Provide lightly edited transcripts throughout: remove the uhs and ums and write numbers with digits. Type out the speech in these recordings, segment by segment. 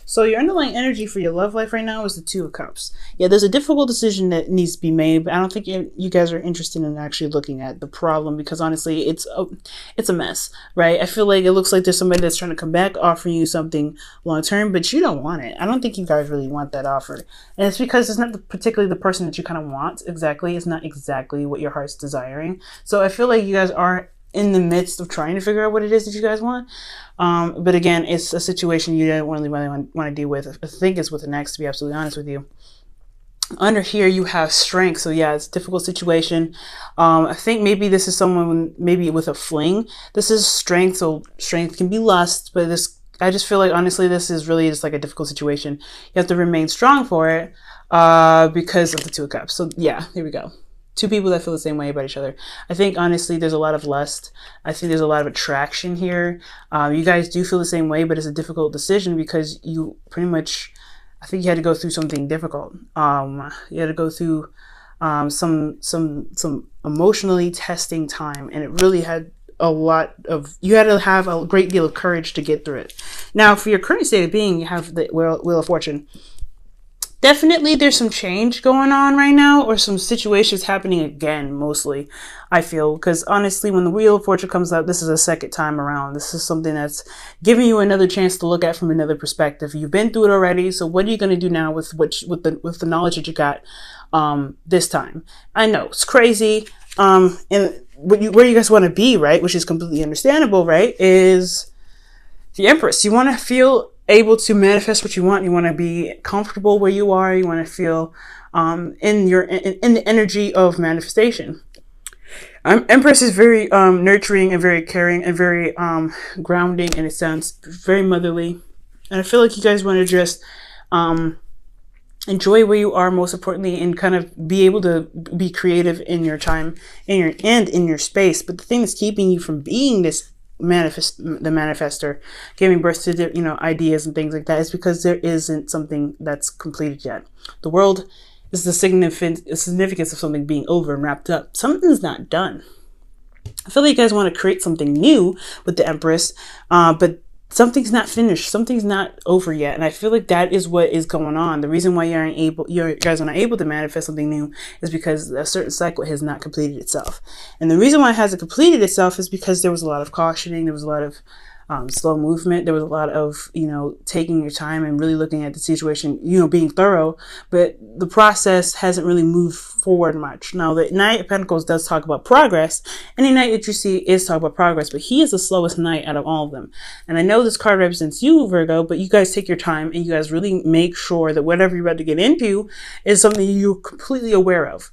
So your underlying energy for your love life right now is the Two of Cups. Yeah, there's a difficult decision that needs to be made, but I don't think you guys are interested in actually looking at the problem, because honestly, it's a mess, right? I feel like it looks like there's somebody that's trying to come back offering you something long term, but you don't want it. I don't think you guys really want that offer, and it's because it's not particularly the person that you kind of want exactly. It's not exactly what your heart's desiring. So I feel like you guys are in the midst of trying to figure out what it is that you guys want. But again, it's a situation you don't really want to deal with. I think it's with an ex, to be absolutely honest with you. Under here, you have strength. So yeah, it's a difficult situation. I think maybe this is someone, maybe with a fling. This is strength. So strength can be lust, but I just feel like, honestly, this is really just like a difficult situation. You have to remain strong for it because of the Two of Cups. So yeah, here we go. Two people that feel the same way about each other. I think, honestly, there's a lot of lust. I think there's a lot of attraction here. You guys do feel the same way, but it's a difficult decision because you pretty much, I think you had to go through something difficult. You had to go through some emotionally testing time, and it really had you had to have a great deal of courage to get through it. Now, for your current state of being, you have the Wheel of Fortune. Definitely there's some change going on right now, or some situations happening again, mostly, I feel. Because honestly, when the Wheel of Fortune comes out, this is a second time around. This is something that's giving you another chance to look at from another perspective. You've been through it already, so what are you going to do now with the knowledge that you got this time? I know, it's crazy. And where you guys want to be, right, which is completely understandable, right, is the Empress. You want to feel able to manifest what you want. You want to be comfortable where you are. You want to feel in the energy of manifestation. Empress is very nurturing and very caring and very grounding in a sense, very motherly. And I feel like you guys want to just enjoy where you are, most importantly, and kind of be able to be creative in your time, in your space. But the thing that's keeping you from being the manifester, giving birth to ideas and things like that, is because there isn't something that's completed yet. The world is the significance of something being over and wrapped up. Something's not done. I feel like you guys want to create something new with the Empress, but something's not finished. Something's not over yet. And I feel like that is what is going on. The reason why you guys are not able to manifest something new is because a certain cycle has not completed itself. And the reason why it hasn't completed itself is because there was a lot of cautioning. There was a lot of slow movement. There was a lot of, taking your time and really looking at the situation, being thorough, but the process hasn't really moved forward much. Now, the Knight of Pentacles does talk about progress. Any knight that you see is talking about progress, but he is the slowest knight out of all of them. And I know this card represents you, Virgo, but you guys take your time and you guys really make sure that whatever you're about to get into is something you're completely aware of.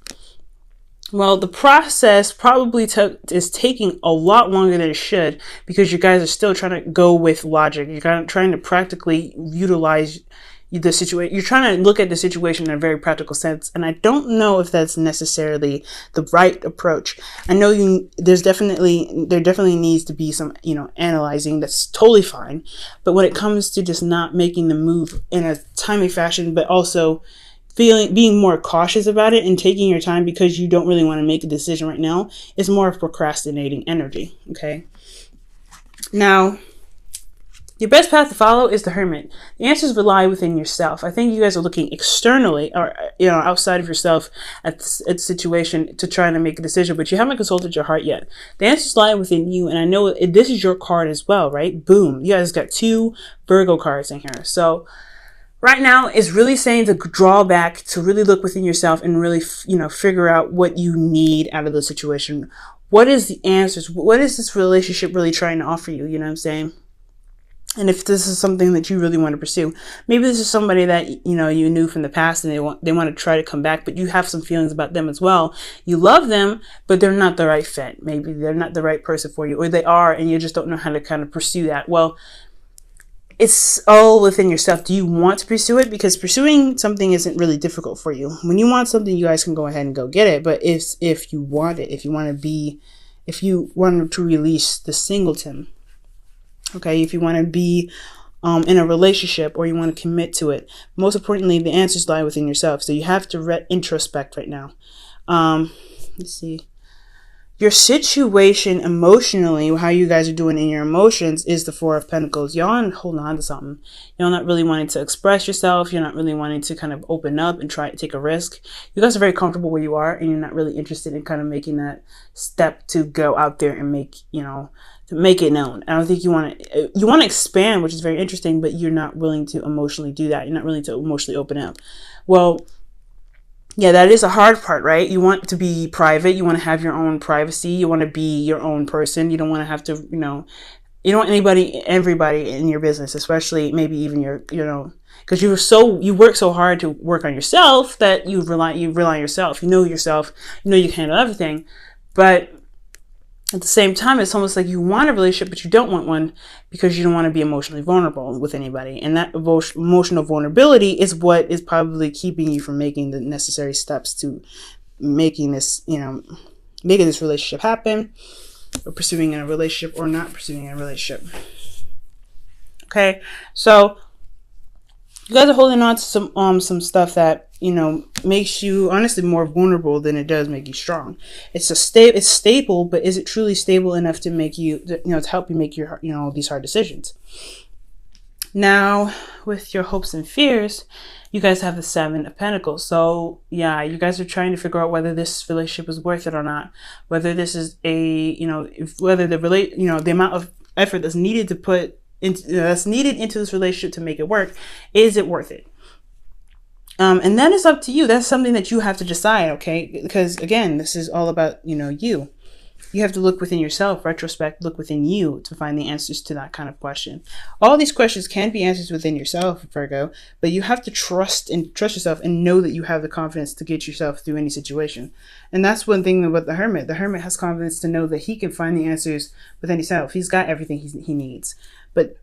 Well, the process probably is taking a lot longer than it should, because you guys are still trying to go with logic. You're kind of trying to practically utilize the situation. You're trying to look at the situation in a very practical sense. And I don't know if that's necessarily the right approach. I know there definitely needs to be some, analyzing. That's totally fine. But when it comes to just not making the move in a timely fashion, but also being more cautious about it and taking your time because you don't really want to make a decision right now, is more of procrastinating energy. Okay. Now, your best path to follow is the Hermit. The answers lie within yourself. I think you guys are looking externally or outside of yourself at the situation to try to make a decision, but you haven't consulted your heart yet. The answers lie within you, and I know this is your card as well, right? Boom. You guys got 2 Virgo cards in here. So right now, it's really saying to draw back, to really look within yourself and really, figure out what you need out of the situation. What is the answers? What is this relationship really trying to offer you? You know what I'm saying? And if this is something that you really want to pursue, maybe this is somebody that, you knew from the past and they want to try to come back, but you have some feelings about them as well. You love them, but they're not the right fit. Maybe they're not the right person for you, or they are, and you just don't know how to kind of pursue that. Well, it's all within yourself. Do you want to pursue it? Because pursuing something isn't really difficult for you. When you want something, you guys can go ahead and go get it. But if you want it, if you want to release the singleton, okay, if you want to be in a relationship or you want to commit to it, most importantly, the answers lie within yourself. So you have to introspect right now. Let's see. your situation emotionally, how you guys are doing in your emotions, is the Four of Pentacles. Y'all holding on to something. You're not really wanting to express yourself. You're not really wanting to kind of open up and try to take a risk. You guys are very comfortable where you are, and you're not really interested in kind of making that step to go out there and make, to make it known. I don't think you want to expand, which is very interesting, but you're not willing to emotionally do that. You're not willing to emotionally open up. Well, yeah, that is a hard part, right? You want to be private. You want to have your own privacy. You want to be your own person. You don't want to have to, you don't want everybody in your business, especially maybe even your, because you work so hard to work on yourself that you rely on yourself. You know yourself. You know you can handle everything, but at the same time, it's almost like you want a relationship, but you don't want one because you don't want to be emotionally vulnerable with anybody. And that emotional vulnerability is what is probably keeping you from making the necessary steps to making this relationship happen, or pursuing a relationship or not pursuing a relationship. Okay, so you guys are holding on to some stuff that makes you honestly more vulnerable than it does make you strong. It's stable, but is it truly stable enough to make you to help you make your these hard decisions? Now, with your hopes and fears, you guys have the Seven of Pentacles. So yeah, you guys are trying to figure out whether this relationship is worth it or not. Whether this is whether the amount of effort that's needed to put into this relationship to make it work, is it worth it? And that is up to you. That's something that you have to decide, okay? Because again, this is all about, you. You have to look within yourself, retrospect, look within you to find the answers to that kind of question. All these questions can be answered within yourself, Virgo, but you have to trust yourself and know that you have the confidence to get yourself through any situation. And that's one thing about the Hermit. The Hermit has confidence to know that he can find the answers within himself. He's got everything he needs. But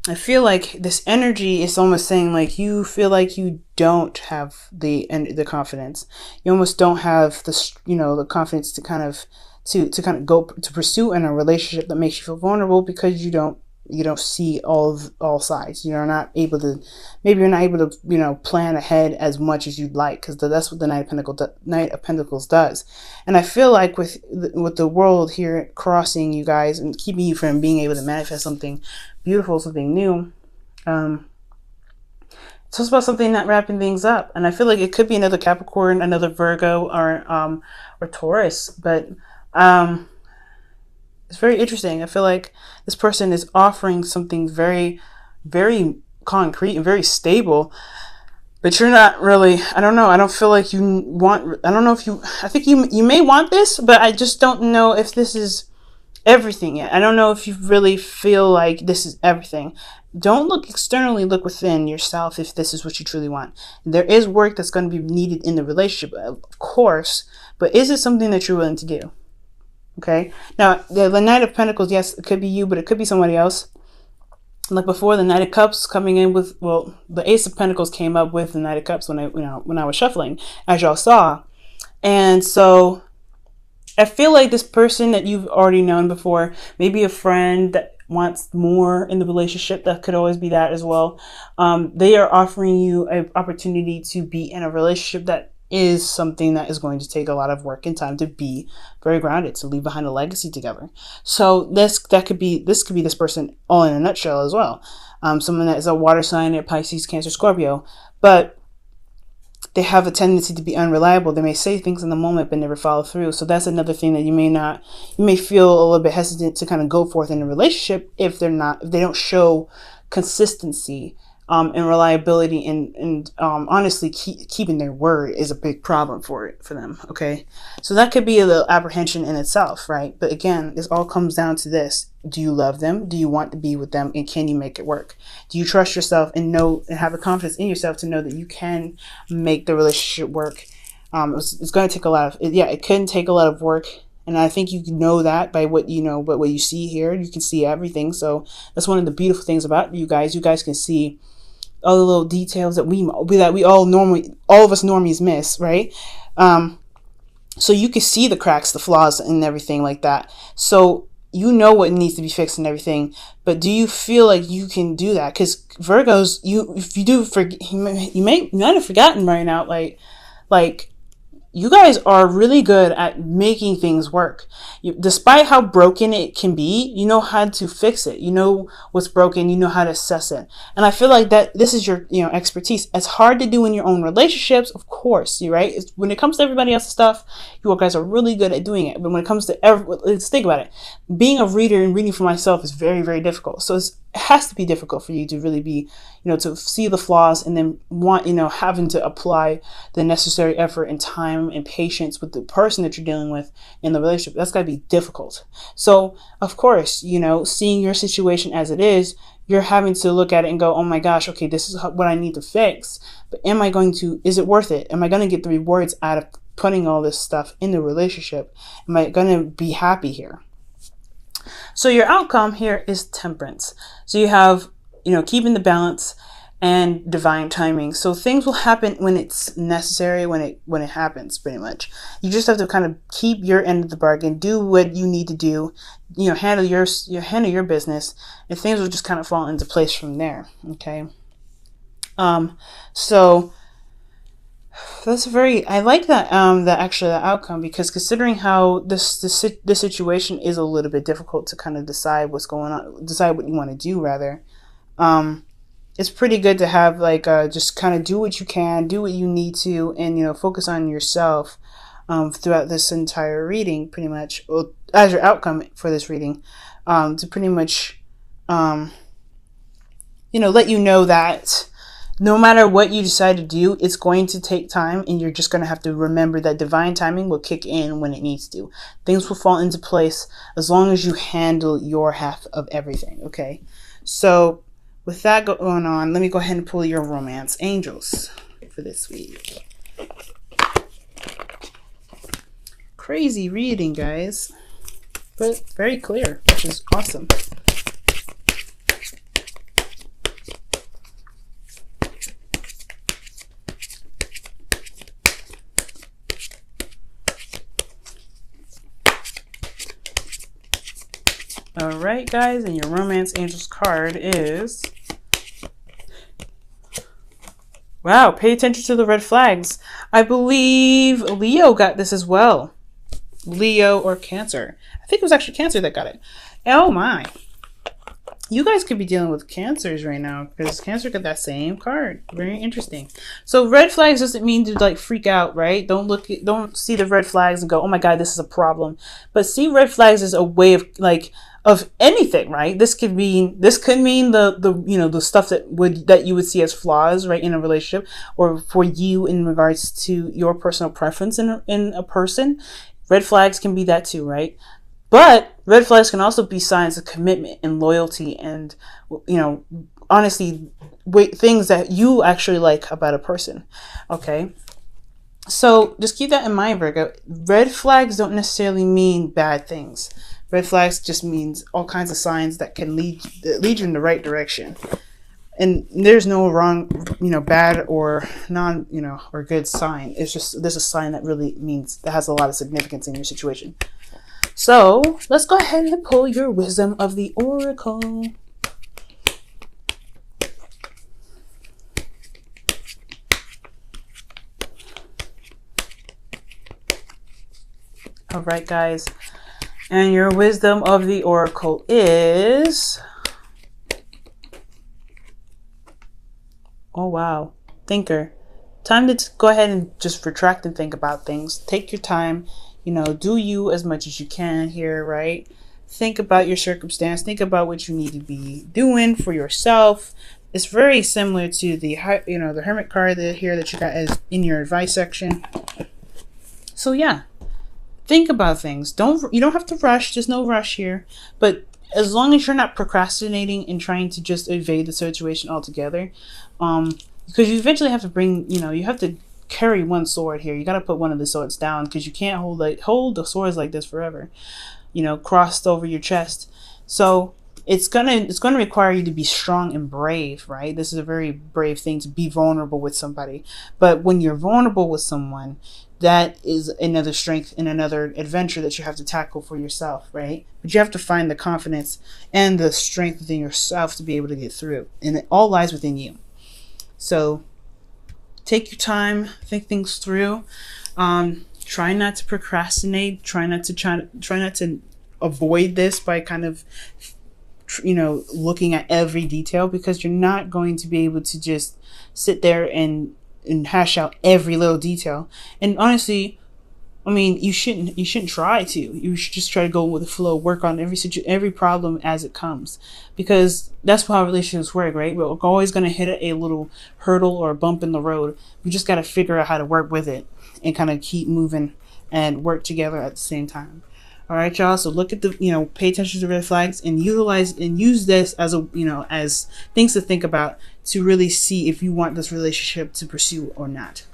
I feel like this energy is almost saying like you feel like you don't have the confidence. You almost don't have the confidence to kind of go to pursue in a relationship that makes you feel vulnerable, because you don't see all sides. You're not able to plan ahead as much as you'd like, because that's what the Knight of Pentacles does. And I feel like with the world here crossing you guys and keeping you from being able to manifest something beautiful, something new, it's just about something not wrapping things up. And I feel like it could be another Capricorn, another Virgo, or Taurus, but it's very interesting. I feel like this person is offering something very, very concrete and very stable, but you're not really, I don't know. I don't feel like you want, I think you may want this, but I just don't know if this is everything yet. I don't know if you really feel like this is everything. Don't look externally, look within yourself if this is what you truly want. There is work that's going to be needed in the relationship, of course, but is it something that you're willing to do? Okay. Now, the Knight of Pentacles, yes, it could be you, but it could be somebody else. Like before, the Knight of Cups coming in with, the Ace of Pentacles came up with the Knight of Cups when I was shuffling, as y'all saw. And so I feel like this person that you've already known before, maybe a friend that wants more in the relationship, that could always be that as well. They are offering you an opportunity to be in a relationship that is something that is going to take a lot of work and time to be very grounded, to leave behind a legacy together. So this could be this person all in a nutshell as well. Someone that is a water sign, a Pisces, Cancer, Scorpio, but they have a tendency to be unreliable. They may say things in the moment but never follow through. So that's another thing that you may feel a little bit hesitant to kind of go forth in a relationship if they don't show consistency and reliability, and honestly keeping their word is a big problem for them. Okay, so that could be a little apprehension in itself, right? But again, this all comes down to this: do you love them? Do you want to be with them? And can you make it work? Do you trust yourself and know and have the confidence in yourself to know that you can make the relationship work? It's going to take a lot of it can take a lot of work. And I think you know that by what what you see here. You can see everything. So that's one of the beautiful things about you guys. You guys can see all the little details that all of us normies miss, right? So you can see the cracks, the flaws, and everything like that. So you know what needs to be fixed and everything. But do you feel like you can do that? Because Virgos, you might have forgotten right now, like you guys are really good at making things work. Despite how broken it can be, you know how to fix it. You know what's broken. You know how to assess it. And I feel like that this is your, expertise. It's hard to do in your own relationships, of course. You right. When it comes to everybody else's stuff, you guys are really good at doing it. But when it comes to let's think about it. Being a reader and reading for myself is very, very difficult. So it has to be difficult for you to really be, to see the flaws and then having to apply the necessary effort and time and patience with the person that you're dealing with in the relationship. That's got to be difficult. So of course, seeing your situation as it is, you're having to look at it and go, oh my gosh, okay, this is what I need to fix. But is it worth it? Am I going to get the rewards out of putting all this stuff in the relationship? Am I going to be happy here? So your outcome here is temperance. So you have, keeping the balance and divine timing. So things will happen when it's necessary, when it happens, pretty much. You just have to kind of keep your end of the bargain, do what you need to do, handle your business, and things will just kind of fall into place from there. Okay. So that's I like that, that outcome, because considering how this situation is a little bit difficult to kind of decide what's going on, decide what you want to do rather. It's pretty good to have just kind of do what you can, do what you need to, and, focus on yourself, throughout this entire reading, pretty much, as your outcome for this reading, to pretty much, let you know that no matter what you decide to do, it's going to take time, and you're just going to have to remember that divine timing will kick in when it needs to. Things will fall into place as long as you handle your half of everything, okay? So with that going on, let me go ahead and pull your romance angels for this week. Crazy reading, guys, but very clear, which is awesome. All right, guys, and your romance angels card is, wow, pay attention to the red flags. I believe Leo got this as well. Leo or Cancer. I think it was actually Cancer that got it. Oh my. You guys could be dealing with Cancers right now, because Cancer got that same card. Very interesting. So red flags doesn't mean to freak out, right? Don't see the red flags and go, oh my God, this is a problem. But see red flags as a way of anything, right? This could mean the stuff that you would see as flaws, right, in a relationship, or for you in regards to your personal preference in a person. Red flags can be that too, right? But red flags can also be signs of commitment and loyalty and, honestly, things that you actually like about a person. Okay. So just keep that in mind, Virgo. Red flags don't necessarily mean bad things. Red flags just means all kinds of signs that can lead you in the right direction. And there's no wrong, bad or non, or good sign. It's just, there's a sign that really means, that has a lot of significance in your situation. So let's go ahead and pull your wisdom of the oracle. All right, guys. And your wisdom of the oracle is, oh wow, thinker. Time to go ahead and just retract and think about things. Take your time, do you as much as you can here, right? Think about your circumstance. Think about what you need to be doing for yourself. It's very similar to the the Hermit card here that you got as in your advice section. So yeah, think about things. You don't have to rush. There's no rush here. But as long as you're not procrastinating and trying to just evade the situation altogether, because you eventually have to bring, you have to carry one sword here. You got to put one of the swords down, because you can't hold the swords like this forever, crossed over your chest. So it's gonna require you to be strong and brave, right? This is a very brave thing, to be vulnerable with somebody. But when you're vulnerable with someone, that is another strength and another adventure that you have to tackle for yourself, right? But you have to find the confidence and the strength within yourself to be able to get through, and it all lies within you. So take your time, think things through. Try not to procrastinate. Try not to avoid this by kind of, looking at every detail, because you're not going to be able to just sit there and hash out every little detail. And honestly, I mean, you shouldn't try to. You should just try to go with the flow, work on every problem as it comes, because that's how relationships work, right? We're always going to hit a little hurdle or a bump in the road. We just got to figure out how to work with it and kind of keep moving and work together at the same time. All right, y'all. So look at pay attention to red flags and use this as as things to think about to really see if you want this relationship to pursue or not.